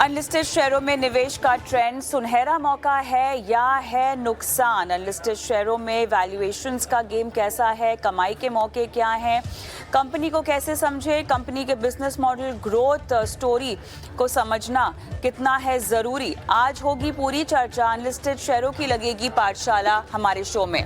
Unlisted शेयरों में निवेश का ट्रेंड सुनहरा मौका है या है नुकसान। अनलिस्टेड शेयरों में वैल्यूएशंस का गेम कैसा है, कमाई के मौके क्या हैं, कंपनी को कैसे समझे, कंपनी के बिजनेस मॉडल ग्रोथ स्टोरी को समझना कितना है ज़रूरी। आज होगी पूरी चर्चा, अनलिस्टेड शेयरों की लगेगी पाठशाला हमारे शो में।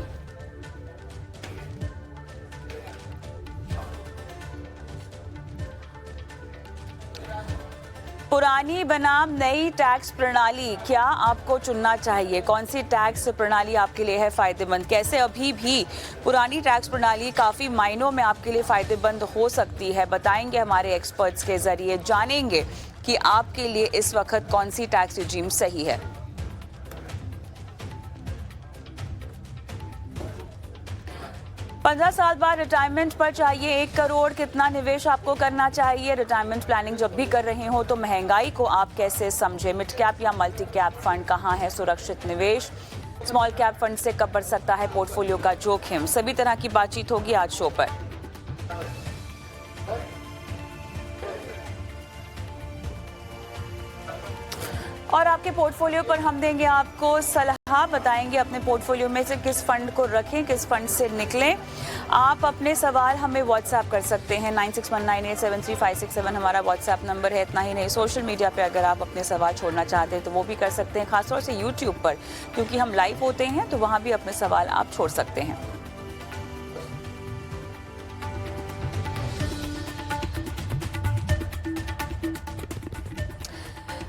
पुरानी बनाम नई टैक्स प्रणाली, क्या आपको चुनना चाहिए? कौन सी टैक्स प्रणाली आपके लिए है फायदेमंद? कैसे अभी भी पुरानी टैक्स प्रणाली काफ़ी मायनों में आपके लिए फायदेमंद हो सकती है, बताएंगे हमारे एक्सपर्ट्स के जरिए। जानेंगे कि आपके लिए इस वक्त कौन सी टैक्स रिजीम सही है। 15 साल बाद रिटायरमेंट पर चाहिए 1 करोड़, कितना निवेश आपको करना चाहिए? रिटायरमेंट प्लानिंग जब भी कर रहे हो तो महंगाई को आप कैसे समझे? मिड कैप या मल्टी कैप फंड कहाँ है सुरक्षित निवेश? स्मॉल कैप फंड से कब बढ़ सकता है पोर्टफोलियो का जोखिम? सभी तरह की बातचीत होगी आज शो पर। और आपके पोर्टफोलियो पर हम देंगे आपको सलाह, बताएंगे अपने पोर्टफोलियो में से किस फंड को रखें, किस फंड से निकलें। आप अपने सवाल हमें व्हाट्सएप कर सकते हैं, 9619873567 हमारा व्हाट्सएप नंबर है। इतना ही नहीं, सोशल मीडिया पे अगर आप अपने सवाल छोड़ना चाहते हैं तो वो भी कर सकते हैं, खासतौर से यूट्यूब पर, क्योंकि हम लाइव होते हैं तो वहाँ भी अपने सवाल आप छोड़ सकते हैं।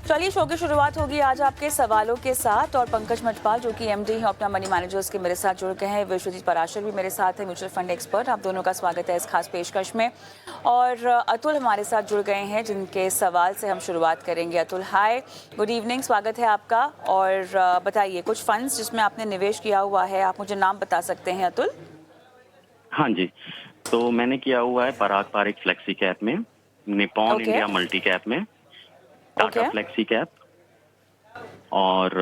चलिए, शो की शुरुआत होगी आज आपके सवालों के साथ। और पंकज मटपाल जो कि एमडी हैं अपना मनी मैनेजर्स के, मेरे साथ जुड़ गए हैं। विश्वजीत पराशर भी मेरे साथ है, म्यूचुअल फंड एक्सपर्ट। आप दोनों का स्वागत है इस खास पेशकश में। और अतुल हमारे साथ जुड़ गए हैं, जिनके सवाल से हम शुरुआत करेंगे। अतुल, हाय, गुड इवनिंग, स्वागत है आपका। और बताइए, कुछ फंड्स जिसमें आपने निवेश किया हुआ है, आप मुझे नाम बता सकते हैं अतुल? हाँ जी, तो मैंने किया हुआ है पराग पारिक फ्लेक्सी कैप में, निपॉन इंडिया मल्टी कैप में, टाटा फ्लेक्सी कैप और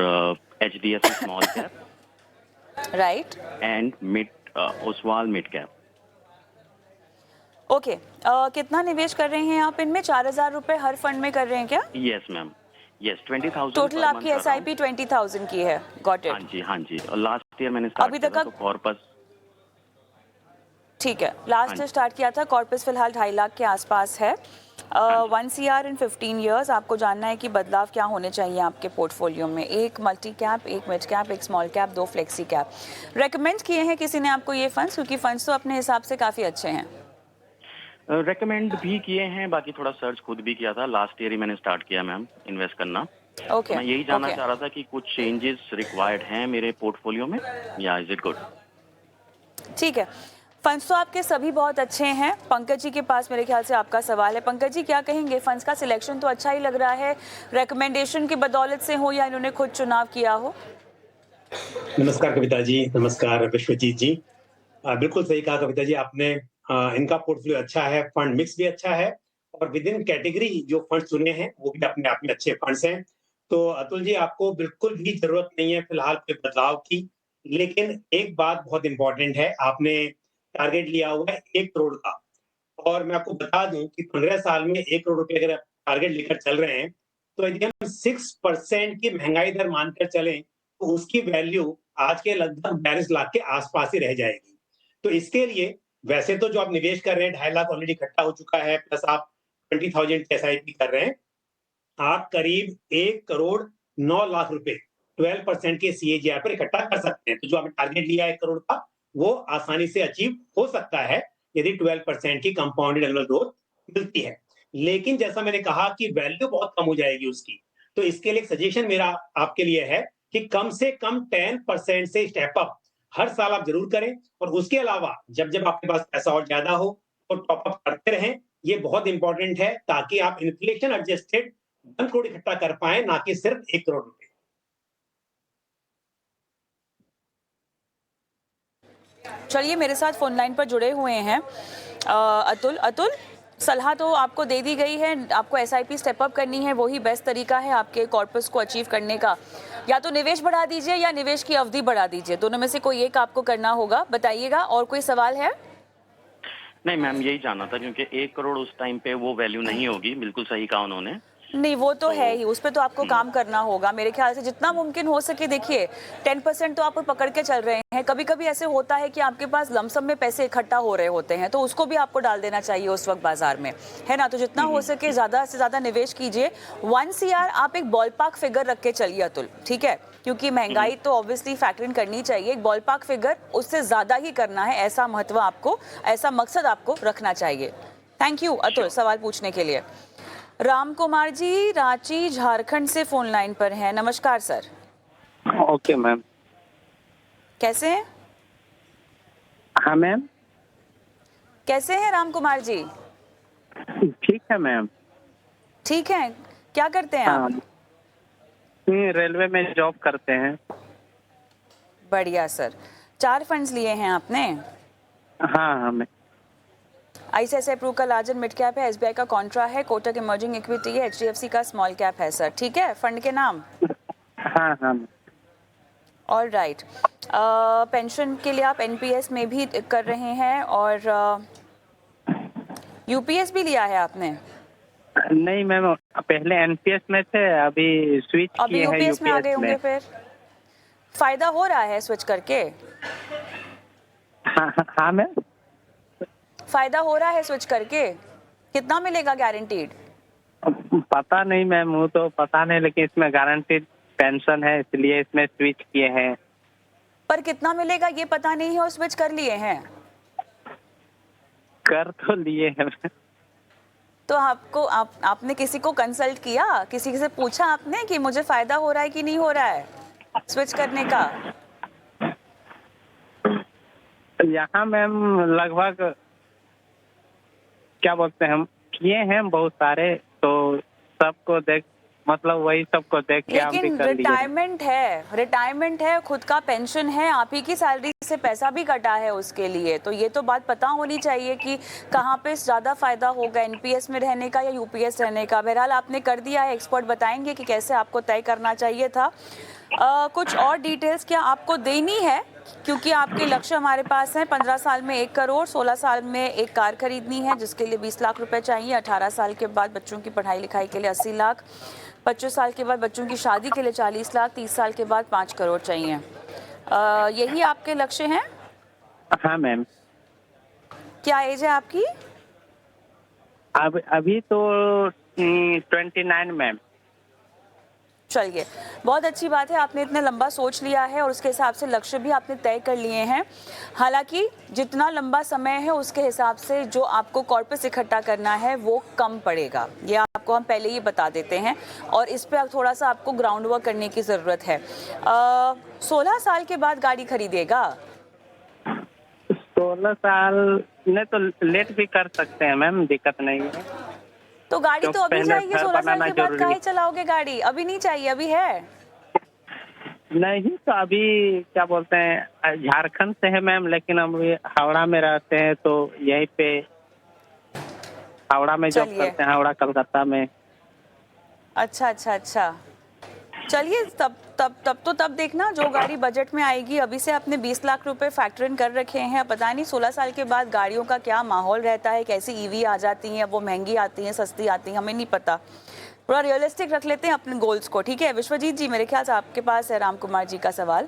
HDFC small cap, right, and Oswal mid cap. Okay, कितना निवेश कर रहे हैं आप इनमें? 4,000 रुपए हर फंड में कर रहे हैं क्या? यस मैम, यस, 20,000 टोटल आपकी एसआईपी 20,000 की है। Got it. हाँ जी, और लास्ट ईयर मैंने स्टार्ट किया था तो कॉर्पस। ठीक है, लास्ट स्टार्ट किया था, कॉर्पस फिलहाल 2.5 लाख के आसपास है। 1 CR इन 15 ईयर्स। आपको जानना है कि बदलाव क्या होने चाहिए आपके पोर्टफोलियो में? 1 multi cap, 1 mid cap, 1 small cap, 2 flexi cap. Recommend किए हैं किसी ने आपको ये फंड्स? क्योंकि फंड्स तो अपने हिसाब से काफ़ी अच्छे हैं। रेकमेंड भी किए हैं, बाकी थोड़ा सर्च खुद भी किया था। लास्ट ईयर ही मैंने स्टार्ट किया मैम इन्वेस्ट करना। ओके, मैं यही जानना चाह रहा था कि कुछ चेंजेस रिक्वायर्ड हैं मेरे पोर्टफोलियो में, या इज इट गुड? ठीक है, फंड्स तो आपके सभी बहुत अच्छे हैं। पंकज जी के पास मेरे ख्याल से आपका सवाल है। पंकज जी, क्या कहेंगे? फंड्स का सिलेक्शन तो अच्छा ही लग रहा है, रिकमेंडेशन की बदौलत से हो या इन्होंने खुद चुनाव किया हो? नमस्कार कविता जी, नमस्कार विश्वजीत जी। बिल्कुल सही कहा कविता जी आपने। इनका पोर्टफोलियो अच्छा है, फंड मिक्स भी अच्छा है, और विद इन कैटेगरी जो फंड चुने हैं वो भी अपने आप में अच्छे फंड्स हैं। तो अतुल जी, आपको बिल्कुल भी जरूरत नहीं है फिलहाल कोई बदलाव की। लेकिन एक बात बहुत इंपॉर्टेंट है, आपने टारगेट लिया हुआ है 1 करोड़ का, और मैं आपको बता दूं कि 15 साल में 1 करोड़ रुपए अगर आप टारगेट लेकर चल रहे हैं, तो यदि हम 6% की महंगाई दर मानकर चलें तो उसकी वैल्यू आज के लगभग 42 लाख के आसपास ही रह जाएगी। तो इसके लिए वैसे तो जो आप निवेश कर रहे हैं 2.5 लाख ऑलरेडी इकट्ठा हो चुका है, प्लस आप 20,000 की एसआईपी कर रहे हैं, आप करीब 1 करोड़ 9 लाख रुपए 12% के सीएजीआर पर इकट्ठा कर सकते हैं। तो जो आपने टारगेट लिया है 1 करोड़ का, वो आसानी से अचीव हो सकता है यदि 12% की कंपाउंडेड एनुअल ग्रोथ मिलती है। लेकिन जैसा मैंने कहा कि वैल्यू बहुत कम हो जाएगी उसकी, तो इसके लिए एक सजेशन मेरा आपके लिए है कि कम से कम 10% से स्टेप अप हर साल आप जरूर करें, और उसके अलावा जब जब आपके पास पैसा और ज्यादा हो तो टॉप अप करते रहें। ये बहुत इंपॉर्टेंट है ताकि आप इन्फ्लेशन एडजस्टेड 1 करोड़ इकट्ठा कर पाए, ना कि सिर्फ 1 करोड़ रुपए। चलिए, मेरे साथ फोन लाइन पर जुड़े हुए हैं अतुल। अतुल, सलाह तो आपको दे दी गई है, आपको एसआईपी स्टेप अप करनी है, वही बेस्ट तरीका है आपके कॉर्पस को अचीव करने का। या तो निवेश बढ़ा दीजिए या निवेश की अवधि बढ़ा दीजिए, दोनों में से कोई एक आपको करना होगा। बताइएगा, और कोई सवाल है? नहीं मैम, यही जानना था, क्योंकि 1 करोड़ उस टाइम पे वो वैल्यू नहीं होगी। बिल्कुल सही कहा उन्होंने। नहीं, वो तो तो है ही, उस पे तो आपको काम करना होगा मेरे ख्याल से जितना मुमकिन हो सके। देखिए 10% तो आप पकड़ के चल रहे हैं, कभी कभी ऐसे होता है कि आपके पास लमसम में पैसे इकट्ठा हो रहे होते हैं, तो उसको भी आपको डाल देना चाहिए उस वक्त बाजार में, है ना। तो जितना हो सके ज़्यादा से ज़्यादा निवेश कीजिए। 1 CR आप एक बॉल पार्क फिगर रख के चलिए अतुल, ठीक है, क्योंकि महंगाई तो ऑब्वियसली फैक्टर इन करनी चाहिए। एक बॉल पार्क फिगर, उससे ज़्यादा ही करना है, ऐसा महत्व आपको, ऐसा मकसद आपको रखना चाहिए। थैंक यू अतुल सवाल पूछने के लिए। राम कुमार जी रांची झारखंड से फोन लाइन पर हैं। नमस्कार सर। Okay ma'am. कैसे हैं? हाँ मैम। कैसे हैं राम कुमार जी? ठीक है मैम। ठीक है। क्या करते हैं हाँ, आप? रेलवे में जॉब करते हैं। बढ़िया सर। 4 फंड्स लिए हैं आपने? हाँ हाँ मैम। आईसीआईसीआई प्रू का लार्जर मिड कैप है, एसबीआई का कॉन्ट्रा है, कोटक इमर्जिंग इक्विटी है, एचडीएफसी का स्मॉल कैप है सर, ठीक है। फंड के नाम? हाँ हाँ मैम। All right. पेंशन के लिए आप एनपीएस में भी कर रहे हैं और यूपीएस भी लिया है आपने? नहीं मैम, पहले एनपीएस में थे, अभी स्विच अभी किए हैं यूपीएस में आ गए यूपीएस होंगे में। फिर। फायदा हो रहा है स्विच करके? हाँ हाँ मैम। फायदा हो रहा है स्विच करके? कितना मिलेगा गारंटीड? पता नहीं मैम, वो तो पता नहीं, लेकिन इसमें गारंटीड पेंशन है, इसलिए इसमें स्विच किए हैं। पर कितना मिलेगा ये पता नहीं है और स्विच कर लिए हैं? कर तो लिए हैं। तो आपने किसी को कंसल्ट किया, किसी से पूछा आपने कि मुझे फायदा हो रहा है कि नहीं हो रहा है स्विच करने का? यहाँ मैम लगभग क्या बोलते हैं, हम किए हैं बहुत सारे, तो सबको देख, मतलब वही सबको देख के हम भी लेकिन कर लिए। रिटायरमेंट है, खुद का पेंशन है, आप ही की सैलरी से पैसा भी कटा है उसके लिए, तो ये तो बात पता होनी चाहिए कि कहाँ पे ज्यादा फायदा होगा, एनपीएस में रहने का या यूपीएस रहने का। बहरहाल आपने कर दिया है, एक्सपर्ट बताएंगे कि कैसे आपको तय करना चाहिए था। कुछ और डिटेल्स क्या आपको देनी है, क्योंकि आपके लक्ष्य हमारे पास हैं। 15 साल में 1 करोड़, 16 साल में एक कार खरीदनी है जिसके लिए 20 लाख रुपए चाहिए, 18 साल के बाद बच्चों की पढ़ाई लिखाई के लिए 80 लाख, 25 साल के बाद बच्चों की शादी के लिए 40 लाख, 30 साल के बाद 5 करोड़ चाहिए। यही आपके लक्ष्य हैं? हाँ मैम। क्या एज है आपकी? अब अभी तो 29 मैम। चलिए, बहुत अच्छी बात है, आपने इतना लंबा सोच लिया है और उसके हिसाब से लक्ष्य भी आपने तय कर लिए हैं। हालांकि जितना लंबा समय है उसके हिसाब से जो आपको कॉर्पस इकट्ठा करना है वो कम पड़ेगा, ये आपको हम पहले ही बता देते हैं, और इस पर थोड़ा सा आपको ग्राउंड वर्क करने की ज़रूरत है। 16 साल के बाद गाड़ी खरीदेगा? 16 साल नहीं तो लेट भी कर सकते हैं मैम, दिक्कत नहीं है। तो गाड़ी तो अभी पहले चाहिए, घर 16 साल बनाना के बाद जरूरी काहे है। चलाओगे गाड़ी? अभी नहीं चाहिए, अभी है? नहीं तो अभी क्या बोलते हैं, झारखंड से है मैम, लेकिन हम हावड़ा में रहते हैं, तो यहीं पे हावड़ा में जॉब चलिए। करते हैं, हावड़ा कलकत्ता में। अच्छा। चलिए, तब देखना जो गाड़ी बजट में आएगी। अभी से आपने 20 लाख रुपए फैक्टर इन कर रखे हैं, पता नहीं 16 साल के बाद गाड़ियों का क्या माहौल रहता है, कैसी ईवी आ जाती हैं, वो महंगी आती हैं, सस्ती आती हैं, हमें नहीं पता। थोड़ा रियलिस्टिक रख लेते हैं अपने गोल्स को, ठीक है। विश्वजीत जी, मेरे ख्याल से आपके पास है राम कुमार जी का सवाल।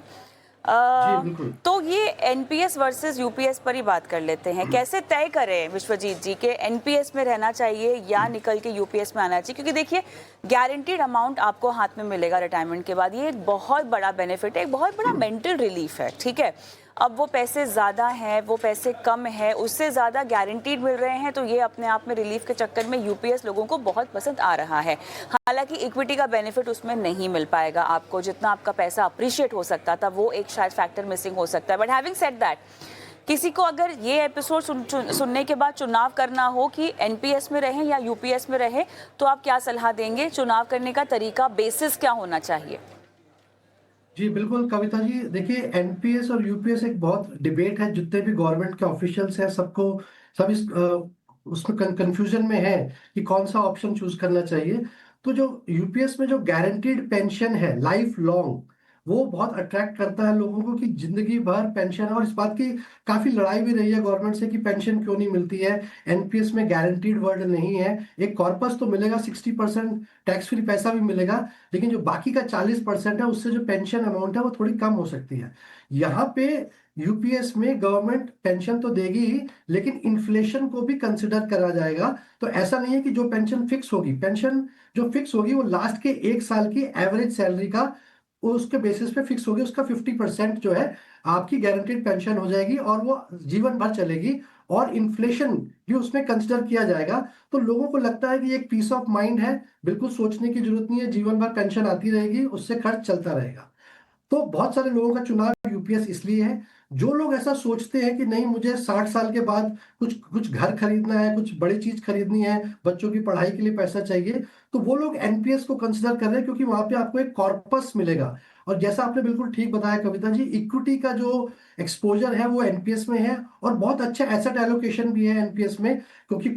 तो ये एनपीएस वर्सेस यूपीएस पर ही बात कर लेते हैं। कैसे तय करें विश्वजीत जी के एनपीएस में रहना चाहिए या निकल के यूपीएस में आना चाहिए? क्योंकि देखिए, गारंटीड अमाउंट आपको हाथ में मिलेगा रिटायरमेंट के बाद, ये एक बहुत बड़ा बेनिफिट है, एक बहुत बड़ा मेंटल रिलीफ है, ठीक है। अब वो पैसे ज़्यादा हैं, वो पैसे कम है, उससे ज़्यादा गारंटीड मिल रहे हैं, तो ये अपने आप में रिलीफ के चक्कर में यूपीएस लोगों को बहुत पसंद आ रहा है। हालांकि इक्विटी का बेनिफिट उसमें नहीं मिल पाएगा आपको, जितना आपका पैसा अप्रिशिएट हो सकता था वो एक शायद फैक्टर मिसिंग हो सकता है। बट हैविंग सेड दैट, किसी को अगर ये एपिसोड सुनने के बाद चुनाव करना हो कि एनपीएस में रहें या यूपीएस में रहें, तो आप क्या सलाह देंगे? चुनाव करने का तरीका, बेसिस क्या होना चाहिए? जी बिल्कुल कविता जी, देखिए एनपीएस और यूपीएस एक बहुत डिबेट है, जितने भी गवर्नमेंट के ऑफिशियल्स हैं सबको, सब इस उसमें कंफ्यूजन में है कि कौन सा ऑप्शन चूज करना चाहिए। तो जो यूपीएस में जो गारंटीड पेंशन है लाइफ लॉन्ग, वो बहुत अट्रैक्ट करता है लोगों को कि जिंदगी भर पेंशन है। और इस बात की काफी लड़ाई भी रही है गवर्नमेंट से कि पेंशन क्यों नहीं मिलती है, एनपीएस में गारंटीड वर्ड नहीं है। एक कॉर्पस तो मिलेगा, 60% टैक्स फ्री पैसा भी मिलेगा, लेकिन जो बाकी का 40% है उससे जो पेंशन अमाउंट है वो थोड़ी कम हो सकती है। यहाँ पे यूपीएस में गवर्नमेंट पेंशन तो देगी ही, लेकिन इन्फ्लेशन को भी कंसिडर करा जाएगा। तो ऐसा नहीं है कि जो पेंशन फिक्स होगी, पेंशन जो फिक्स होगी वो लास्ट के 1 साल की एवरेज सैलरी का उसके बेसिस पे फिक्स होगी। उसका 50% जो है आपकी गारंटीड पेंशन हो जाएगी और वो जीवन भर चलेगी, और इन्फ्लेशन भी उसमें कंसिडर किया जाएगा। तो लोगों को लगता है कि ये एक पीस ऑफ माइंड है, बिल्कुल सोचने की जरूरत नहीं है, जीवन भर पेंशन आती रहेगी, उससे खर्च चलता रहेगा। तो बहुत सारे लोगों का चुनाव यूपीएस इसलिए है। जो लोग ऐसा सोचते हैं कि नहीं मुझे 60 साल के बाद कुछ कुछ घर खरीदना है, कुछ बड़ी चीज खरीदनी है, बच्चों की पढ़ाई के लिए पैसा चाहिए, तो वो लोग एनपीएस को कंसिडर कर रहे हैं, क्योंकि वहां पे आपको एक कॉर्पस मिलेगा। और जैसा आपने बिल्कुल ठीक बताया कविता जी, इक्विटी का जो एक्सपोजर है वो एनपीएस में है, और बहुत अच्छा एसेट एलोकेशन भी है एनपीएस में, क्योंकि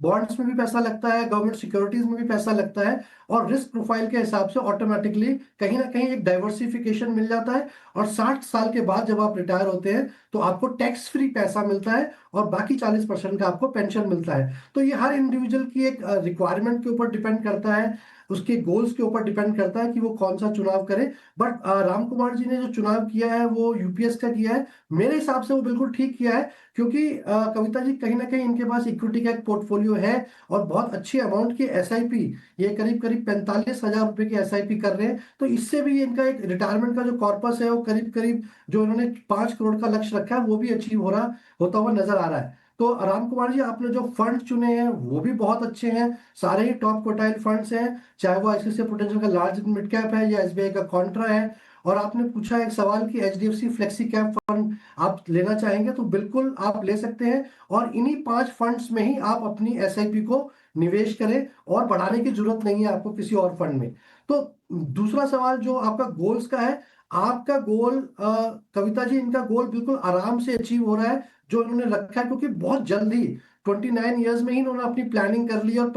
बॉन्ड्स में भी पैसा लगता है, गवर्नमेंट सिक्योरिटीज में भी पैसा लगता है, और रिस्क प्रोफाइल के हिसाब से ऑटोमेटिकली कहीं ना कहीं एक डाइवर्सिफिकेशन मिल जाता है। और 60 साल के बाद जब आप रिटायर होते हैं तो आपको टैक्स फ्री पैसा मिलता है, और बाकी 40% का आपको पेंशन मिलता है। तो ये हर इंडिविजुअल की एक रिक्वायरमेंट के ऊपर डिपेंड करता है, उसके गोल्स के ऊपर डिपेंड करता है कि वो कौन सा चुनाव करे। बट राम कुमार जी ने जो चुनाव किया है वो यूपीएस का किया है, मेरे हिसाब से वो बिल्कुल ठीक किया है, क्योंकि कविता जी कहीं ना कहीं इनके पास इक्विटी का एक पोर्टफोलियो है, और बहुत अच्छी अमाउंट की एसआईपी, ये करीब करीब 45,000 रुपए की एसआईपी कर रहे हैं। तो इससे भी इनका एक रिटायरमेंट का जो कॉर्पस है वो करीब करीब जो इन्होंने 5 करोड़ का लक्ष्य रखा है वो भी अचीव होता हुआ नजर आ रहा है। तो राम कुमार जी, आपने जो फंड चुने हैं वो भी बहुत अच्छे हैं, सारे ही टॉप क्वार्टाइल फंड्स हैं, चाहे वो आईसीआईसीआई प्रुडेंशियल का लार्ज मिड कैप है या एसबीआई का कॉन्ट्रा है। और आपने पूछा एक सवाल कि एचडीएफसी फ्लेक्सी कैप फंड आप लेना चाहेंगे, तो बिल्कुल आप ले सकते हैं, और इन्हीं 5 फंड्स में ही आप अपनी एसआईपी को निवेश करें, और बढ़ाने की जरूरत नहीं है आपको किसी और फंड में। तो दूसरा सवाल जो आपका गोल्स का है, आपका गोल कविता जी, इनका गोल बिल्कुल आराम से अचीव हो रहा है जो इन्होंने रखा है, क्योंकि बहुत जल्दी 29 ईयर्स में ही इन्होंने अपनी प्लानिंग कर ली, और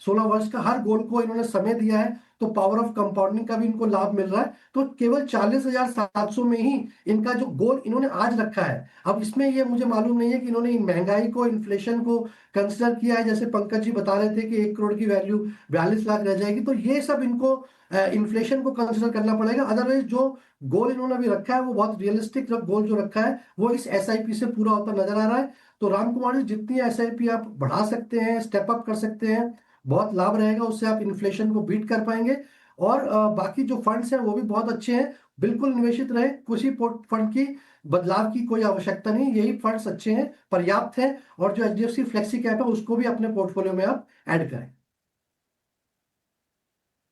16 वर्ष का हर गोल को इन्होंने समय दिया है। तो पावर ऑफ कंपाउंडिंग का भी इनको लाभ मिल रहा है। तो केवल 40,700 में ही इनका जो गोल इन्होंने आज रखा है, अब इसमें ये मुझे मालूम नहीं है कि इन्होंने महंगाई को, इन्फ्लेशन को कंसिडर किया है, जैसे पंकज जी बता रहे थे कि 1 करोड़ की वैल्यू 42 लाख रह जाएगी, तो ये सब इनको इन्फ्लेशन को कंसिडर करना पड़ेगा। अदरवाइज जो गोल इन्होंने अभी रखा है वो बहुत रियलिस्टिक गोल जो रखा है वो इस एसआईपी से पूरा होता नजर आ रहा है। तो राम कुमार जी, जितनी एसआईपी आप बढ़ा सकते हैं, स्टेप अप कर सकते हैं, बहुत लाभ रहेगा, उससे आप इन्फ्लेशन को बीट कर पाएंगे। और बाकी जो फंड्स हैं वो भी बहुत अच्छे हैं, बिल्कुल निवेशित रहे, किसी फंड की बदलाव की कोई आवश्यकता नहीं, यही फंड्स अच्छे हैं, पर्याप्त हैं। और जो एचडीएफसी फ्लेक्सी कैप है उसको भी अपने पोर्टफोलियो में आप ऐड करें।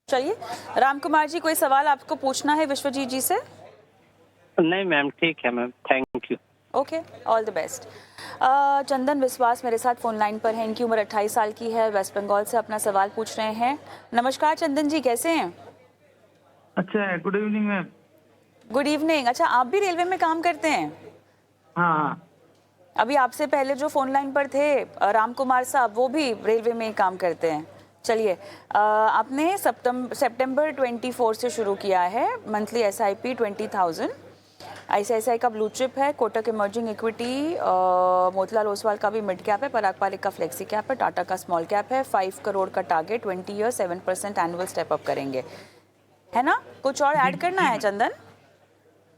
चलिए राम कुमार जी, कोई सवाल आपको पूछना है विश्वजीत जी से? नहीं मैम, ठीक है ma'am, thank you. Okay, all the best. Chandan Vishwas मेरे साथ फोन लाइन पर हैं, इनकी उम्र 28 साल की है, वेस्ट बंगाल से अपना सवाल पूछ रहे हैं। नमस्कार चंदन जी, कैसे हैं? अच्छा, good evening ma'am. Good evening. अच्छा, आप भी रेलवे में काम करते हैं? हाँ। अभी आपसे पहले जो फोन लाइन पर थे राम कुमार साहब, वो भी रेलवे में ही काम करते हैं। चलिए, आपने सितंबर 24 से शुरू किया है मंथली एसआईपी 20,000। आईसीआईसीआई का ब्लू चिप है, कोटक इमर्जिंग इक्विटी, मोतीलाल ओसवाल का भी मिड कैप है, पराग पारिक का फ्लेक्सी कैप है, टाटा का स्मॉल कैप है। 5 करोड़ का target, 20 year, 7% annual step up करेंगे, है ना? कुछ और ऐड करना है चंदन?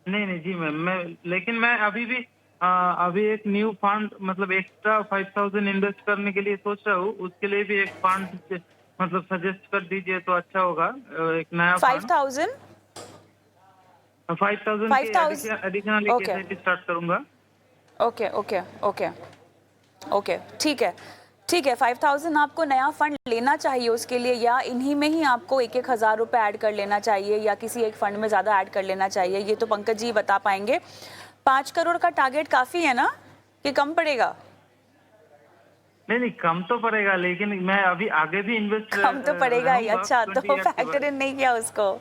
नहीं जी मैम, लेकिन मैं अभी एक न्यू फंड, मतलब एक्स्ट्रा 5,000 इन्वेस्ट करने के लिए सोच रहा हूँ, उसके लिए भी एक फंड मतलब सजेस्ट कर दीजिए तो अच्छा होगा। एक नया 5,000 एडिशनल एसआईपी स्टार्ट करूंगा। ओके, ठीक है। 5,000 आपको नया फंड लेना चाहिए उसके लिए, या इन्हीं में ही आपको 1-1 हज़ार रुपये ऐड कर लेना चाहिए, या किसी एक फंड में ज़्यादा ऐड कर लेना चाहिए, ये तो पंकज जी बता पाएंगे। 5 करोड़ का टारगेट काफ़ी है ना, कि कम पड़ेगा? नहीं, कम तो पड़ेगा, लेकिन मैं अभी आगे भी इन्वेस्ट कम तो पड़ेगा ही। अच्छा, तो फैक्टर इन नहीं किया उसको।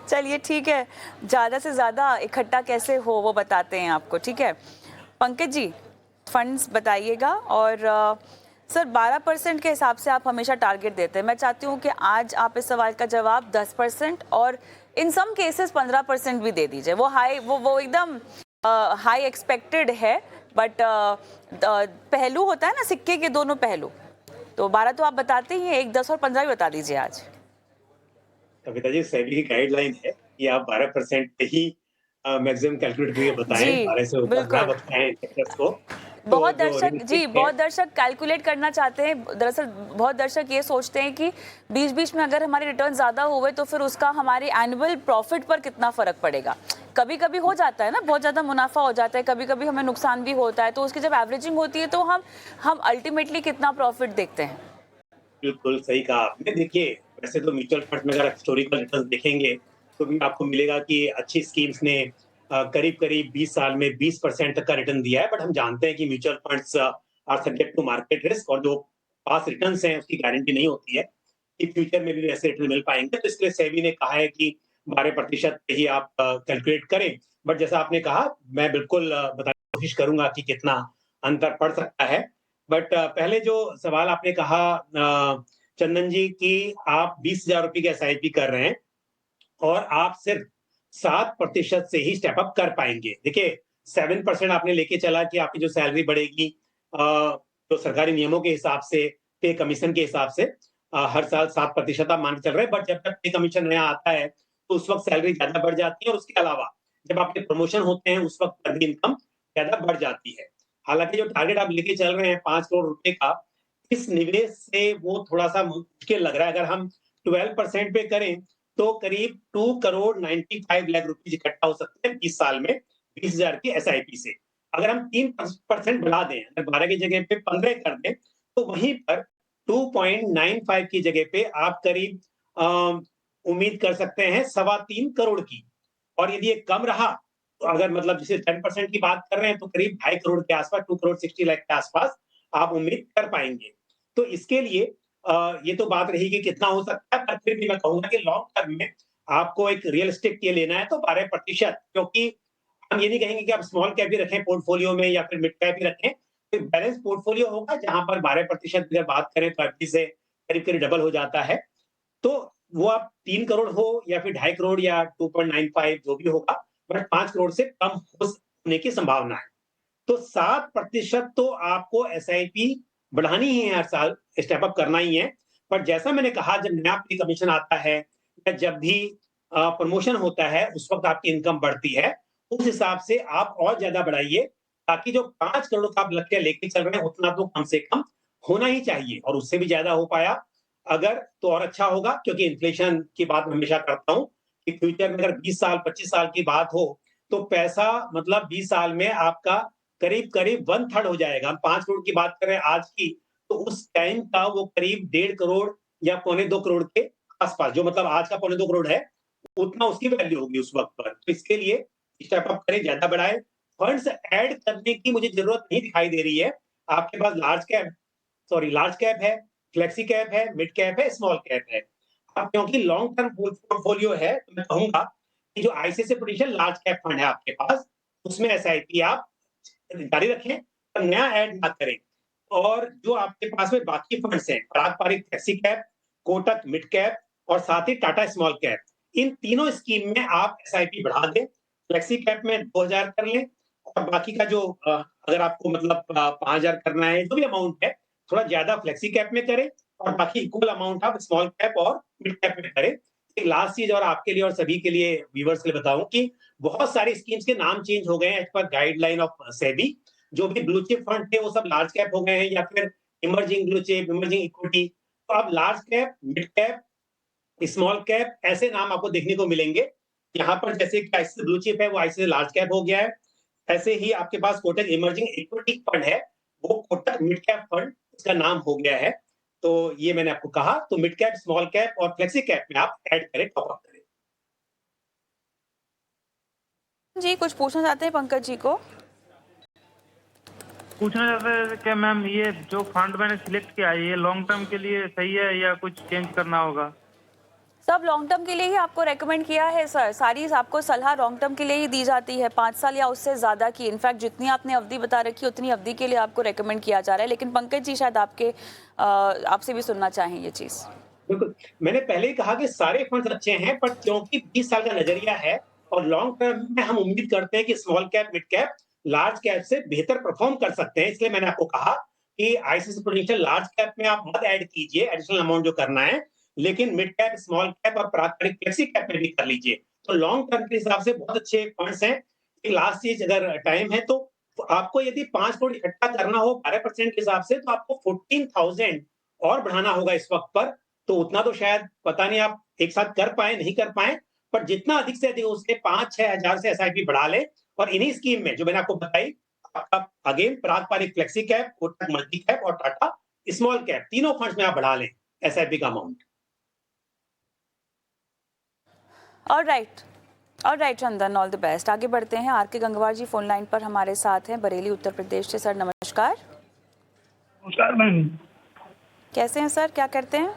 चलिए ठीक है, ज़्यादा से ज़्यादा इकट्ठा कैसे हो वो बताते हैं आपको, ठीक है? पंकज जी, फंड्स बताइएगा, और सर 12% के हिसाब से आप हमेशा टारगेट देते हैं। मैं चाहती हूँ कि आज आप इस सवाल का जवाब 10% और इन सम केसेस 15% भी दे दीजिए। वो एकदम हाई एक्सपेक्टेड है, बट पहलू होता है ना सिक्के के दोनों पहलू। तो 12 तो आप बताते ही हैं, 1, 10 और 15 भी बता दीजिए आज। कविता जी, सेबी की गाइडलाइन है कि आप 12% पे ही मैक्सिमम कैलकुलेट करके बताएं, जी 12 से ऊपर ना बिल्कुल। बताएं इन्वेस्टर्स को। तो बहुत जो दर्शक जी, रियलिस्टिक है, बहुत दर्शक कैलकुलेट करना चाहते हैं। दरअसल बहुत दर्शक ये सोचते हैं कि बीच बीच में अगर हमारे रिटर्न ज्यादा हुए तो फिर उसका हमारे एनुअल प्रॉफिट पर कितना फर्क पड़ेगा। कभी कभी हो जाता है ना, बहुत ज्यादा मुनाफा हो जाता है, कभी कभी हमें नुकसान भी होता है, तो उसकी जब एवरेजिंग होती है तो हम अल्टीमेटली कितना प्रॉफिट देखते हैं। बिल्कुल सही कहा आपने। देखिए, वैसे तो म्यूचुअल फंड में अगर हिस्टोरिकल रिटर्न देखेंगे, तो भी आपको मिलेगा कि अच्छी स्कीम्स ने करीब-करीब 20 साल में 20% तक का रिटर्न दिया है। बट हम जानते हैं कि mutual funds are subject to market risk, और जो पास्ट रिटर्न्स हैं, उसकी गारंटी नहीं होती है कि फ्यूचर में भी ऐसे रिटर्न मिल पाएँगे। तो इसलिए सेबी ने कहा है कि 12% पे ही आप कैलकुलेट करें। बट जैसा आपने कहा, मैं बिल्कुल बताने की कोशिश करूँगा कि कितना अंतर पड़ सकता है। बट पहले जो सवाल आपने कहा चंदन जी, कि आप 20,000 रुपए की एसआईपी कर रहे हैं और आप सिर्फ 7% से ही स्टेप अप कर पाएंगे। देखिए, 7% आपने लेके चला कि आपकी जो सैलरी बढ़ेगी, तो सरकारी नियमों के हिसाब से, पे कमीशन के हिसाब से हर साल 7% आप मान के चल रहे हैं। बट जब तक पे कमीशन नया आता है, तो उस वक्त सैलरी ज्यादा बढ़ जाती है, और उसके अलावा जब आपके प्रमोशन होते हैं, उस वक्त पर भी इनकम ज्यादा बढ़ जाती है। हालांकि जो टारगेट आप लेके चल रहे हैं 5 करोड़ रुपए का, इस निवेश से वो थोड़ा-सा मुश्किल लग रहा है। अगर हम 12% पे करें, तो करीब 2 करोड़ 95 लाख रुपए इकट्ठा हो सकते हैं 20 साल में, 20,000 की एसआईपी से। अगर हम 3% बढ़ा दें, अगर 12 की जगह पे 15 कर दें, तो वहीं पर 2.95 की जगह पे आप करीब उम्मीद कर सकते हैं 3.25 करोड़ की। और यदि ये कम रहा, तो अगर मतलब जैसे 10% की बात कर रहे हैं, तो करीब 2.5 करोड़ के आसपास, 2 करोड़ 60 लाख के आसपास आप उम्मीद कर पाएँगे। तो इसके लिए ये तो बात रही कि कितना हो सकता है, पर फिर भी मैं कहूँगा कि लॉन्ग टर्म में आपको एक रियलिस्टिक ये लेना है तो 12%, क्योंकि हम ये नहीं कहेंगे कि आप स्मॉल कैप ही रखें पोर्टफोलियो में या फिर मिड कैप ही रखें। तो बैलेंस पोर्टफोलियो होगा, जहाँ पर 12% अगर बात करें तो एफडी से करीब-करीब डबल हो जाता है। तो वो आप 3 करोड़ हो या फिर 2.5 करोड़ या 2.95 जो भी होगा, बट 5 करोड़ से कम होने की संभावना है। तो 7% तो आपको एसआईपी बढ़ानी ही है, हर साल स्टेप अप करना ही है। पर जैसा मैंने कहा, जब नया पे कमीशन आता है या जब भी प्रमोशन होता है, उस वक्त आपकी इनकम बढ़ती है। उस हिसाब से आप और ज्यादा बढ़ाइए, ताकि जो 5 करोड़ का आप लक्ष्य लेके चल रहे हैं, उतना तो कम से कम होना ही चाहिए, और उससे भी ज्यादा हो पाया अगर तो और अच्छा होगा। क्योंकि इन्फ्लेशन की बात मैं हमेशा करता हूँ कि फ्यूचर में अगर 20 साल 25 साल की बात हो, तो पैसा मतलब 20 साल में आपका करीब-करीब 1/3 हो जाएगा। हम 5 करोड़ की बात कर रहे हैं आज की, तो उस टाइम का वो करीब 1.5 करोड़ या पौने 2 करोड़ के आस-पास, जो मतलब आज का पौने 2 करोड़ है, उतना उसकी वैल्यू होगी उस वक़्त पर। तो इसके लिए स्टेप अप करें, ज़्यादा बढ़ाएँ। फंड्स ऐड करने की मुझे ज़रूरत नहीं दिखाई दे रही है। आपके पास लार्ज कैप है, फ्लेक्सी कैप है, मिड कैप है, स्मॉल कैप है। अब क्योंकि लॉन्ग टर्म पोर्टफोलियो है, तो मैं कहूँगा कि जो ICICI prudential large cap fund है आपके पास, उसमें एसआईपी आप जारी रखें, पर नया ऐड ना करें। और जो आपके पास में बाकी फंड्स हैं, Parag Parikh flexi cap, Kotak mid cap और साथ ही टाटा स्मॉल कैप, इन तीनों स्कीम में आप एसआईपी बढ़ा दें। फ्लेक्सी कैप में 2,000 कर लें, और बाकी का जो अगर आपको मतलब 5,000 करना है, जो भी अमाउंट है, थोड़ा ज्यादा फ्लेक्सी कैप में करें, और बाकी इक्वल अमाउंट आप स्मॉल कैप और मिड कैप में करें। एक लास्ट चीज और आपके लिए और सभी के लिए, व्यूअर्स के लिए बताऊं कि बहुत सारी स्कीम्स के नाम चेंज हो गए हैं as per guideline of SEBI. जो भी ब्लू चिप फंड थे, वो सब लार्ज कैप हो गए हैं, या फिर emerging blue chip, emerging equity. तो अब large cap, mid cap, small cap, ऐसे नाम आपको देखने को मिलेंगे। यहाँ पर जैसे कि आईसीआईसीआई ब्लू चिप है, वो आईसीआईसीआई लार्ज कैप हो गया है। ऐसे ही आपके पास कोटक इमर्जिंग इक्विटी फंड है, वो कोटक मिड कैप फंड इसका नाम हो गया है। तो ये मैंने आपको कहा, तो मिड कैप, स्मॉल कैप और फ्लेक्सी कैप में आप ऐड करें, टॉप अप करें। जी कुछ पूछना चाहते हैं पंकज जी को? पूछना चाहते हैं कि मैम, ये जो फंड मैंने सिलेक्ट किया है, ये लॉन्ग टर्म के लिए सही है या कुछ चेंज करना होगा? सब लॉन्ग टर्म के लिए ही आपको रेकमेंड किया है सर? सारी आपको सलाह लॉन्ग टर्म के लिए ही दी जाती है, 5 साल या उससे ज़्यादा की। इनफैक्ट जितनी आपने अवधि बता रखी है उतनी अवधि के लिए आपको रेकमेंड किया जा रहा है। लेकिन पंकज जी शायद आपसे भी सुनना चाहें ये चीज़। बिल्कुल, मैंने पहले ही कहा कि सारे फंड्स अच्छे हैं, पर क्योंकि 20 साल का नज़रिया है और लॉन्ग टर्म में हम उम्मीद करते हैं कि small cap, mid cap, large cap से बेहतर परफ़ॉर्म कर सकते हैं। इसलिए मैंने आपको कहा कि आईसीसी प्रूडेंशियल लार्ज कैप में आप मत ऐड कीजिए एडिशनल अमाउंट जो करना है, लेकिन मिड कैप, स्मॉल कैप और पारंपरिक फ्लेक्सी कैप में भी कर लीजिए। तो लॉन्ग टर्म के हिसाब से बहुत अच्छे फंड्स हैं। एक लास्ट चीज़, अगर टाइम है तो आपको यदि 5 करोड़ इकट्ठा करना हो 12% के हिसाब से, तो आपको 14,000 और बढ़ाना होगा इस वक़्त पर। तो उतना तो शायद पता नहीं आप एक साथ कर पाएँ, नहीं कर पाएँ, पर जितना अधिक से अधिक उसके 5-6 हज़ार से एसआईपी बढ़ा लें और इन्हीं स्कीम में जो मैंने आपको बताई, आपका अगेन पारंपरिक flexi cap, Kotak multi cap और टाटा स्मॉल कैप, तीनों फंड्स में आप बढ़ा लें एसआईपी का amount. Alright, alright Chandan, all the best. आगे बढ़ते हैं। आर के गंगवार जी फोन लाइन पर हमारे साथ हैं, बरेली उत्तर प्रदेश से। सर नमस्कार। नमस्कार मैम। कैसे हैं सर, क्या करते हैं?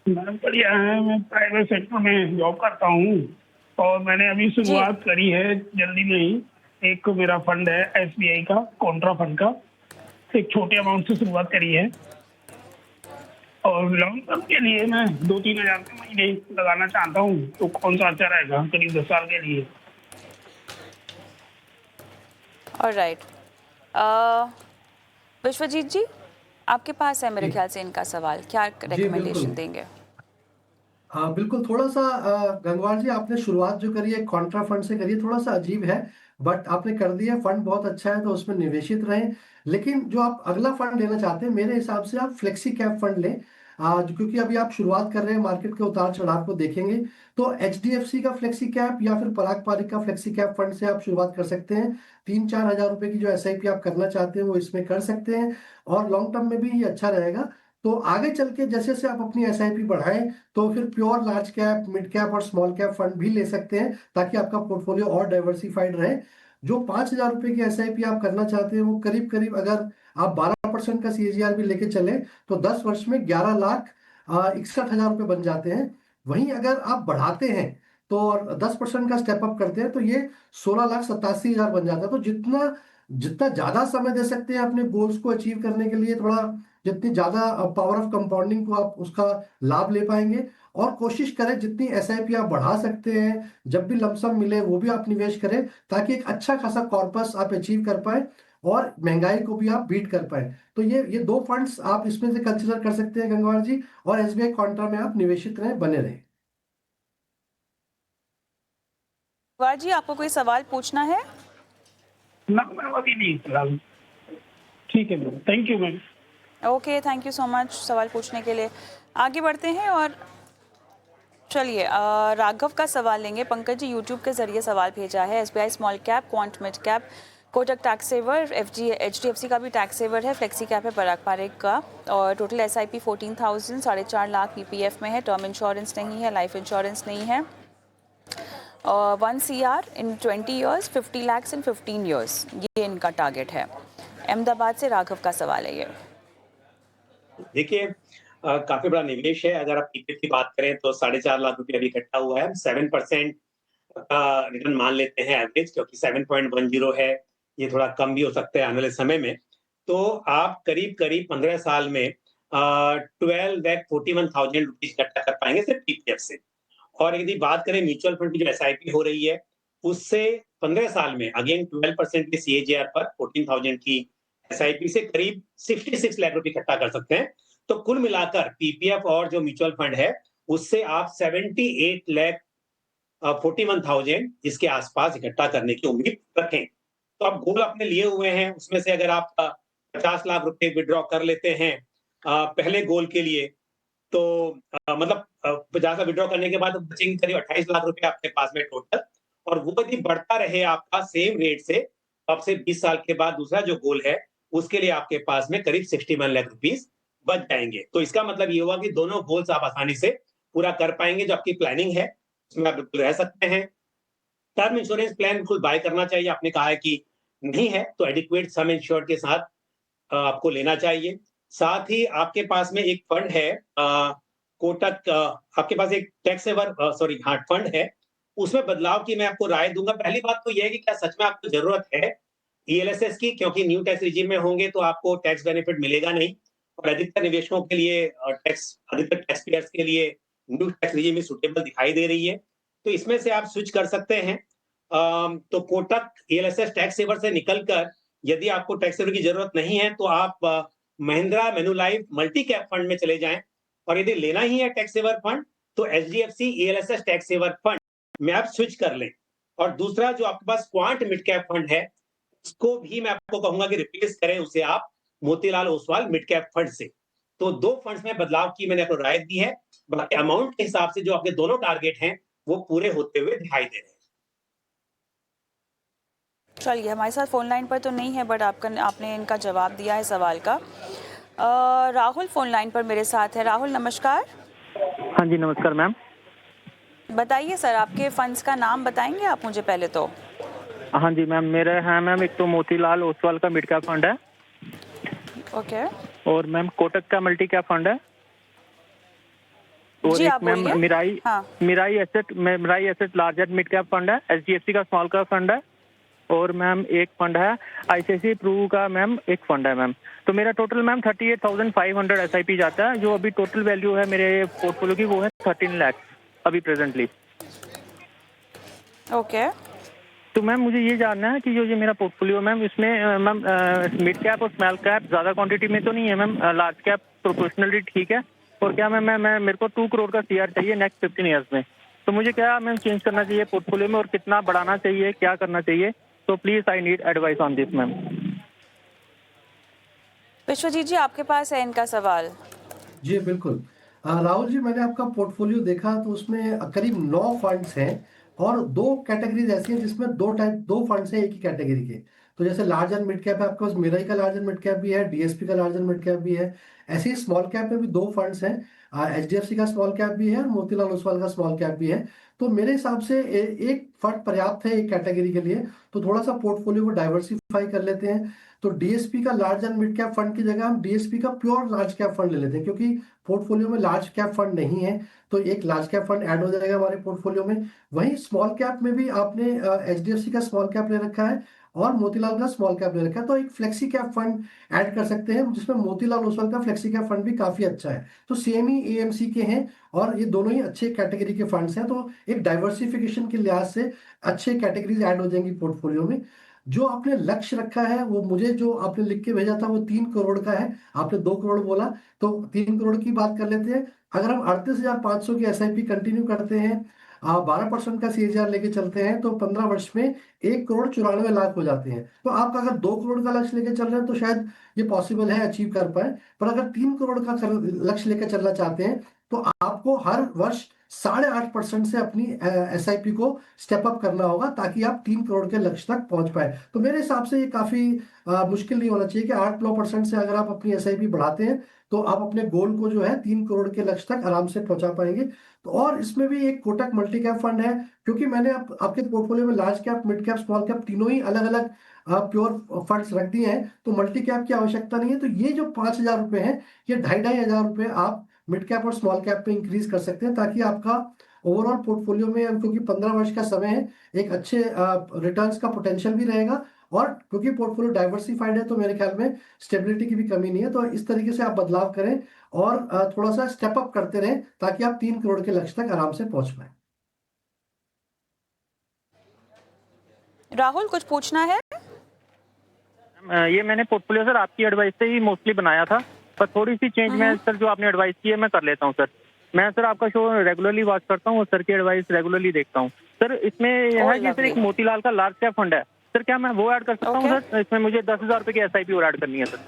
मैम बढ़िया है, मैं प्राइवेट सेक्टर में जॉब करता हूँ और मैंने अभी शुरुआत करी है जल्दी में ही। एक मेरा फंड है एसबीआई का, कॉन्ट्रा फंड का, एक छोटे अमाउंट से शुरुआत करी है और लॉन्ग टर्म के लिए मैं 2-3 हज़ार के महीने लगाना चाहता हूँ। तो कौन सा अच्छा रहेगा करीब 10 साल के लिए? ऑलराइट, विश्वजीत जी आपके पास है मेरे ख्याल से इनका सवाल, क्या रिकमेंडेशन बिल्कुल। देंगे? हाँ बिल्कुल, थोड़ा सा गंगवार जी आपने शुरुआत जो करी है कॉन्ट्रा फंड से करी है, थोड़ा सा अजीब है, बट आपने कर दिया। फंड बहुत अच्छा है तो उसमें निवेशित रहें। लेकिन जो आप अगला फंड लेना चाहते हैं, मेरे हिसाब से आप फ्लेक्सी कैप फंड लें। क्योंकि अभी आप शुरुआत कर रहे हैं, मार्केट के उतार चढ़ाव को देखेंगे, तो एचडीएफसी का फ्लेक्सी कैप या फिर पराग पारिक का फ्लेक्सी कैप फंड से आप शुरुआत कर सकते हैं। 3-4 हज़ार रुपए की जो एसआईपी आप करना चाहते हैं वो इसमें कर सकते हैं, और लॉन्ग टर्म में भी ये अच्छा रहेगा। तो आगे चल के जैसे जैसे आप अपनी एसआईपी बढ़ाएं, तो फिर pure large cap, mid cap और स्मॉल कैप फंड भी ले सकते हैं, ताकि आपका पोर्टफोलियो और डाइवर्सिफाइड रहे। जो 5,000 रुपए की एसआईपी आप करना चाहते हैं, वो करीब करीब, अगर आप 12% का सीएजीआर भी लेके चले, तो 10 वर्ष में 11,61,000 रुपए बन जाते हैं। वहीं अगर आप बढ़ाते हैं तो और 10% का स्टेप अप करते हैं, तो ये 16,87,000 बन जाता है। तो जितना जितना ज्यादा समय दे सकते हैं अपने गोल्स को अचीव करने के लिए, थोड़ा जितनी ज्यादा पावर ऑफ कंपाउंडिंग को आप उसका लाभ ले पाएंगे। और कोशिश करें जितनी एसआईपी आप बढ़ा सकते हैं, जब भी लमसम मिले वो भी आप निवेश करें, ताकि एक अच्छा खासा कॉर्पस आप अचीव कर पाए और महंगाई को भी आप बीट कर पाए। तो ये 2 फंड्स आप इसमें से कंसिडर कर सकते हैं गंगवार जी, और एसबीआई कॉन्ट्रा में आप निवेशित रहें, बने रहें। गंगवार जी आपको कोई सवाल पूछना है? ना मैम अभी नहीं फिलहाल। ठीक है ma'am, thank you ma'am. Okay, thank you so much सवाल पूछने के लिए। आगे बढ़ते हैं और चलिए राघव का सवाल लेंगे। पंकज जी यूट्यूब के जरिए सवाल भेजा है। SBI small cap, Quant mid cap, Kotak tax saver, HDFC का भी टैक्स सेवर है, फ्लेक्सी कैप है पराग पारिक का, और टोटल एसआईपी 14,000, 4.5 लाख पीपीएफ में है। टर्म इंश्योरेंस नहीं है, लाइफ इंश्योरेंस नहीं है। 1 CR इन 20 ईयर्स, 50 lakhs इन 15 ईयर्स, ये इनका टारगेट है। अहमदाबाद से राघव का सवाल है ये। देखिए, काफी बड़ा निवेश है। अगर आप पीपीएफ की बात करें तो 4.5 लाख रुपए अभी इकट्ठा हुआ है। 7% का रिटर्न मान लेते हैं एवरेज, क्योंकि 7.10 है, ये थोड़ा कम भी हो सकता है आने वाले समय में। तो आप करीब करीब 15 साल में 12,41,000 रुपीज इकट्ठा कर पाएंगे सिर्फ पीपीएफ से। और यदि बात करें म्यूचुअल फंड की जो एसआईपी हो रही है, उससे 15 साल में अगेन 12% के सीएजीआर पर 14,000 की एसआईपी से करीब 66 लाख रुपए इकट्ठा कर सकते हैं। तो कुल मिलाकर पीपीएफ और जो म्यूचुअल फंड है, उससे आप 78,41,000 इसके आसपास इकट्ठा करने की उम्मीद रखें। तो आप गोल अपने लिए हुए हैं, उसमें से अगर आप 50 लाख रुपए विड्रॉ कर लेते हैं पहले गोल के लिए, तो मतलब 50 विड्रॉ करने के बाद बचेंगे करीब 28 लाख रुपए आपके पास में टोटल। और वो यदि बढ़ता रहे आपका सेम रेट से, अब से 20 साल के बाद दूसरा जो गोल है, उसके लिए आपके पास में करीब 61 लाख रुपीस बच जाएंगे। तो इसका मतलब ये हुआ कि दोनों गोल्स आप आसानी से पूरा कर पाएंगे। जो आपकी प्लानिंग है उसमें आप बिल्कुल रह सकते हैं। टर्म इंश्योरेंस प्लान बिल्कुल बाय करना चाहिए। आपने कहा है कि नहीं है, तो एडिक्वेट सम इंश्योर्ड के साथ आपको लेना चाहिए। साथ ही आपके पास में एक फंड है कोटक आपके पास एक टैक्स सेवर सॉरी हाँ फंड है, उसमें बदलाव की मैं आपको राय दूंगा। पहली बात तो यह है कि क्या सच में आपको जरूरत है ईएलएसएस की, क्योंकि न्यू टैक्स रिजीम में होंगे तो आपको टैक्स बेनिफिट मिलेगा नहीं, और अधिकतर निवेशकों के लिए अधिकतर टैक्स पेयर्स के लिए न्यू टैक्स रिजीम ही सुटेबल दिखाई दे रही है। तो इसमें से आप स्विच कर सकते हैं। तो कोटक ईएलएसएस टैक्स सेवर से निकलकर यदि आपको टैक्स सेवर की जरूरत नहीं है तो आप Mahindra Manulife multi cap fund में चले जाएं, और यदि लेना ही है टैक्स सेवर फंड तो HDFC ELSS tax saver fund में आप स्विच कर लें। और दूसरा जो आपके पास क्वांट मिड कैप फंड है, उसको भी मैं आपको कहूंगा कि रिप्लेस करें उसे आप Motilal Oswal mid cap fund से। तो 2 फंड्स में बदलाव की मैंने आपको राय दी है। बाकी अमाउंट के हिसाब से जो आपके दोनों टारगेट हैं वो पूरे होते हुए दिखाई दे रहे हैं। चलिए, हमारे साथ फोन लाइन पर तो नहीं है, बट आपने इनका जवाब दिया है सवाल का। राहुल फोन लाइन पर मेरे साथ है। राहुल नमस्कार। हाँ जी नमस्कार मैम। बताइए सर, आपके फंड्स का नाम बताएंगे आप मुझे पहले तो? हाँ जी मैम, मेरे हैं मैम एक तो मोतीलाल ओसवाल का मिड कैप फंड है, ओके और मैम कोटक का मल्टी कैप फंड है, और जी, एक आप मैम बोलिए। हाँ। Mirae Asset large and mid cap fund है, एचडीएफसी का स्मॉल कैप फंड है, और मैम एक फंड है आईसीआईसीआई प्रू का मैम एक फंड है मैम। तो मेरा टोटल मैम 38,500 एसआईपी जाता है। जो अभी टोटल वैल्यू है मेरे पोर्टफोलियो की वो है 13 लाख अभी प्रेजेंटली। ओके तो मैम मुझे ये जानना है कि जो ये मेरा पोर्टफोलियो मैम, इसमें मैम मिड कैप और स्मॉल कैप ज्यादा क्वांटिटी में तो नहीं है मैम, लार्ज कैप प्रोपोर्शनली ठीक है, और क्या मैम मैं मेरे को 2 करोड़ का सीआर चाहिए नेक्स्ट 15 ईयर्स में, तो मुझे क्या मैम चेंज करना चाहिए पोर्टफोलियो में और कितना बढ़ाना चाहिए, क्या करना चाहिए? तो please I need advice on this ma'am. Vishwajit ji, आपके पास है इनका सवाल। जी बिल्कुल। राहुल जी, मैंने आपका पोर्टफोलियो देखा तो उसमें करीब 9 फंड्स हैं, और 2 कैटेगरीज ऐसी हैं जिसमें 2 फंड्स हैं एक ही कैटेगरी के। तो जैसे लार्ज एंड मिड कैप है आपके पास, मिराई का लार्ज एंड मिड कैप भी है, डीएसपी का लार्ज एंड मिड कैप भी है। ऐसे ही स्मॉल कैप में भी 2 फंड्स हैं, एचडीएफसी का स्मॉल कैप भी है और मोतीलाल ओसवाल का स्मॉल कैप भी है। तो मेरे हिसाब से एक फंड पर्याप्त है एक कैटेगरी के लिए। तो थोड़ा सा पोर्टफोलियो को डाइवर्सिफाई कर लेते हैं। तो डीएसपी का large and mid cap fund की जगह हम डीएसपी का प्योर लार्ज कैप फंड ले लेते हैं, क्योंकि पोर्टफोलियो में लार्ज कैप फंड नहीं है, तो एक लार्ज कैप फंड ऐड हो जाएगा हमारे पोर्टफोलियो में। वहीं स्मॉल कैप में भी आपने एचडीएफसी का स्मॉल कैप ले रखा है और मोतीलाल का स्मॉल कैप ले रखा है, तो एक फ्लेक्सी कैप फंड ऐड कर सकते हैं, जिसमें मोतीलाल ओसवाल का फ्लेक्सी कैप फंड भी काफी अच्छा है। तो सेम ही एएमसी के हैं और ये दोनों ही अच्छे कैटेगरी के फंड्स हैं, तो एक डाइवर्सिफिकेशन के लिहाज से अच्छे कैटेगरीज ऐड हो जाएंगी पोर्टफोलियो में। जो आपने लक्ष्य रखा है वो मुझे जो आपने लिख के भेजा था वो 3 करोड़ का है, आपने 2 करोड़ बोला, तो 3 करोड़ की बात कर लेते हैं। अगर हम 38,500 की एसआईपी कंटिन्यू करते हैं, 12% का सीएजीआर लेके चलते हैं, तो 15 वर्ष में 1,94,00,000 हो जाते हैं। तो आप अगर 2 करोड़ का लक्ष्य लेके चल रहे हैं तो शायद ये पॉसिबल है अचीव कर पाए, पर अगर 3 करोड़ का लक्ष्य लेकर चलना चाहते हैं तो आपको हर वर्ष 8.5% से अपनी एसआईपी को स्टेप अप करना होगा, ताकि आप 3 करोड़ के लक्ष्य तक पहुंच पाए। तो मेरे हिसाब से ये काफी मुश्किल नहीं होना चाहिए कि 8-9% से अगर आप अपनी एसआईपी बढ़ाते हैं तो आप अपने गोल को जो है 3 करोड़ के लक्ष्य तक आराम से पहुंचा पाएंगे। तो और इसमें भी एक कोटक मल्टी कैप फंड है, क्योंकि मैंने आपके पोर्टफोलियो में large cap, mid cap, small cap तीनों ही अलग अलग प्योर फंड्स रख दिए हैं, तो मल्टी कैप की आवश्यकता नहीं है। तो ये जो 5,000 रुपए है, ये 2,500 रुपए आप मिड कैप और स्मॉल कैप पे इंक्रीज कर सकते हैं, ताकि आपका ओवरऑल पोर्टफोलियो में, क्योंकि 15 वर्ष का समय है, एक अच्छे रिटर्न्स का पोटेंशियल भी रहेगा, और क्योंकि पोर्टफोलियो डाइवर्सिफाइड है तो मेरे ख्याल में स्टेबिलिटी की भी कमी नहीं है। तो इस तरीके से आप बदलाव करें और थोड़ा सा स्टेप अप करते रहें, ताकि आप 3 करोड़ के लक्ष्य तक आराम से पहुंच पाए। राहुल, कुछ पूछना है? ये मैंने पोर्टफोलियो सर आपकी एडवाइस से ही मोस्टली बनाया था, पर थोड़ी सी चेंज मैं सर जो आपने एडवाइस की है मैं कर लेता हूँ सर। मैं सर आपका शो रेगुलरली वॉच करता हूँ और सर की एडवाइस रेगुलरली देखता हूँ सर। इसमें यह है कि सर एक मोतीलाल का लार्ज कैप फंड है सर, क्या मैं वो ऐड कर सकता हूँ सर? इसमें मुझे 10,000 रुपए की एसआईपी और ऐड करनी है सर।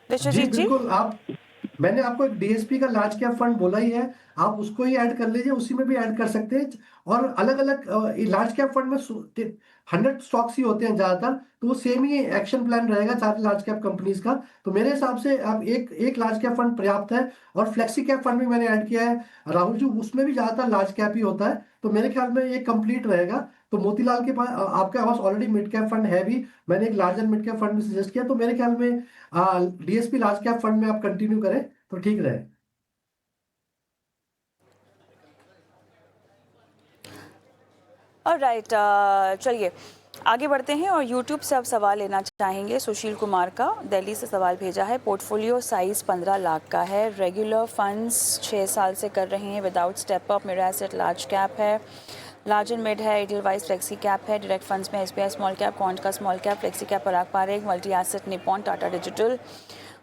जी बिल्कुल, मैंने आपको एक डीएसपी का लार्ज कैप फंड बोला ही है, आप उसको ही ऐड कर लीजिए, उसी में भी ऐड कर सकते हैं। और अलग अलग लार्ज कैप फंड में 100 स्टॉक्स ही होते हैं ज्यादातर, तो वो सेम ही एक्शन प्लान रहेगा सारे लार्ज कैप कंपनीज का। तो मेरे हिसाब से अब एक लार्ज कैप फंड पर्याप्त है। और फ्लेक्सी कैप फंड भी मैंने ऐड किया है राहुल जी, उसमें भी ज्यादातर लार्ज कैप ही होता है, तो मेरे ख्याल में ये कंप्लीट रहेगा। तो मोतीलाल के पास आपके पास ऑलरेडी मिड कैप फंड है भी, मैंने एक लार्जर मिड कैप फंड भी सजेस्ट किया, तो मेरे ख्याल में डीएसपी लार्ज कैप फंड में आप कंटिन्यू करें तो ठीक रहे। ऑलराइट, चलिए आगे बढ़ते हैं और YouTube से अब सवाल लेना चाहेंगे। सुशील कुमार का दिल्ली से सवाल भेजा है। पोर्टफोलियो साइज 15 लाख का है, रेगुलर फंड्स 6 साल से कर रहे हैं विदाउट स्टेप अप। मेरा एसेट लार्ज कैप है, लार्ज एंड मिड है, एडलवाइज फ्लेक्सी कैप है, डायरेक्ट फंड्स में SBI स्मॉल कैप, क्वांट का small cap, flexi cap Parag Parekh, multi asset Nippon, Tata digital,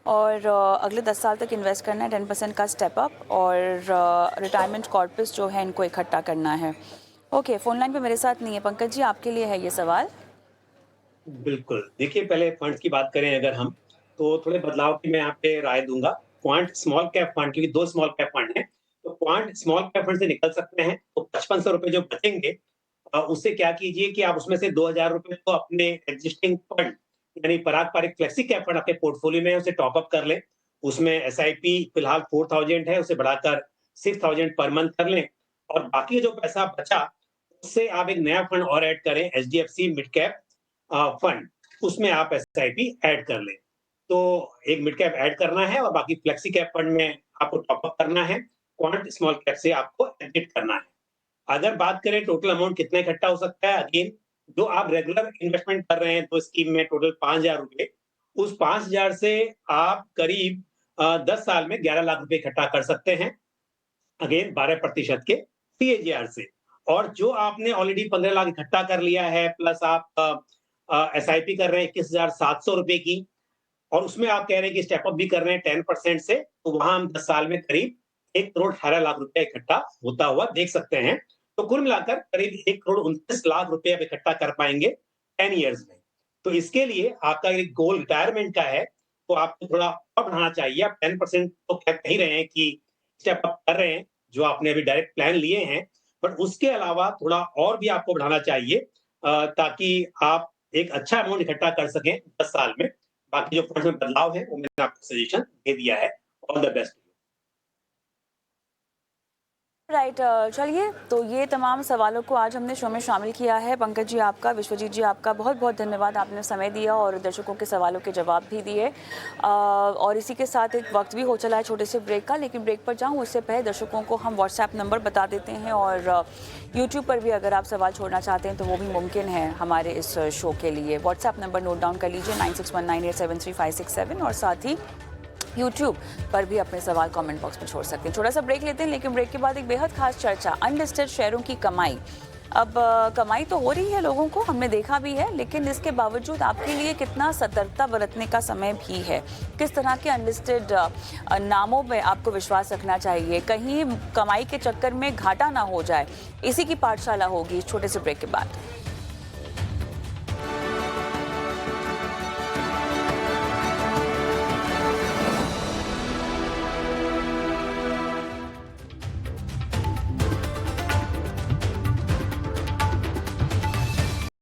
और अगले 10 साल तक इन्वेस्ट करना है, 10% का स्टेप अप, और रिटायरमेंट कॉर्पस जो है इनको इकट्ठा करना है। ओके, फोन लाइन पे मेरे साथ नहीं है पंकज जी, आपके लिए है ये सवाल। बिल्कुल, देखिए पहले फंड्स की बात करें अगर हम, तो थोड़े बदलाव की मैं यहाँ पे राय दूंगा। क्वांट स्मॉल कैप फंड, क्योंकि 2 स्मॉल कैप फंड हैं, तो क्वांट स्मॉल कैप फंड से निकल सकते हैं। तो 5500 रुपए जो बचेंगे, उससे क्या कीजिए कि आप उसमें से 2000 रुपए तो अपने एग्जिस्टिंग फंड यानी पराग पारिक फ्लेक्सी कैप फंड आपके पोर्टफोलियो में उसे टॉप अप कर लें। उसमें SIP फिलहाल 4000 है, उसे बढ़ाकर 6000 पर मंथ कर लें, और बाकी जो पैसा बचा उससे आप एक नया फंड और ऐड करें, HDFC मिड कैप फंड, उसमें आप SIP ऐड कर लें। तो एक मिड कैप ऐड करना है और बाकी फ्लेक्सी कैप फंड में आपको टॉप अप करना है, क्वांट स्मॉल कैप से आपको एग्जिट करना है। अगर बात करें टोटल अमाउंट कितना इकट्ठा हो सकता है, अगेन जो आप रेगुलर इन्वेस्टमेंट कर रहे हैं तो स्कीम में टोटल 5000 रुपए, उस 5000 से आप करीब 10 साल में 11 लाख रुपए इकट्ठा कर सकते हैं, अगेन 12% के CAGR से। और जो आपने ऑलरेडी 15 लाख इकट्ठा कर लिया है, प्लस आप SIP कर रहे हैं 21,700 रुपए की, और उसमें आप कह रहे हैं कि स्टेप अप भी कर रहे हैं 10% से, तो वहां हम 10 साल में करीब 1 करोड़ 18 लाख रुपए इकट्ठा होता हुआ देख सकते हैं। तो कुल मिलाकर करीब 1 करोड़ 29 लाख रुपए आप इकट्ठा कर पाएंगे 10 ईयर्स में। तो इसके लिए आपका एक गोल रिटायरमेंट का है, तो आपको थोड़ा और बढ़ाना चाहिए। आप 10% तो कह ही रहे हैं कि स्टेप अप कर रहे हैं, जो आपने अभी डायरेक्ट प्लान लिए हैं, बट उसके अलावा थोड़ा और भी आपको बढ़ाना चाहिए, ताकि आप एक अच्छा अमाउंट इकट्ठा कर सकें 10 साल में। बाकी जो फंड में बदलाव है वो मैंने आपको सजेशन दे दिया है। All the best. राइट, चलिए तो ये तमाम सवालों को आज हमने शो में शामिल किया है। पंकज जी आपका, विश्वजीत जी आपका बहुत बहुत धन्यवाद, आपने समय दिया और दर्शकों के सवालों के जवाब भी दिए। और इसी के साथ एक वक्त भी हो चला है छोटे से ब्रेक का, लेकिन ब्रेक पर जाऊँ उससे पहले दर्शकों को हम व्हाट्सएप नंबर बता देते हैं, और यूट्यूब पर भी अगर आप सवाल छोड़ना चाहते हैं तो वो भी मुमकिन है हमारे इस शो के लिए। व्हाट्सएप नंबर नोट डाउन कर लीजिए 9619873567, और साथ ही YouTube पर भी अपने सवाल कमेंट बॉक्स में छोड़ सकते हैं। छोटा सा ब्रेक लेते हैं, लेकिन ब्रेक के बाद एक बेहद खास चर्चा, अनलिस्टेड शेयरों की कमाई। अब कमाई तो हो रही है लोगों को, हमने देखा भी है, लेकिन इसके बावजूद आपके लिए कितना सतर्कता बरतने का समय भी है। किस तरह के अनलिस्टेड नामों में आपको विश्वास रखना चाहिए, कहीं कमाई के चक्कर में घाटा ना हो जाए, इसी की पाठशाला होगी इस छोटे से ब्रेक के बाद।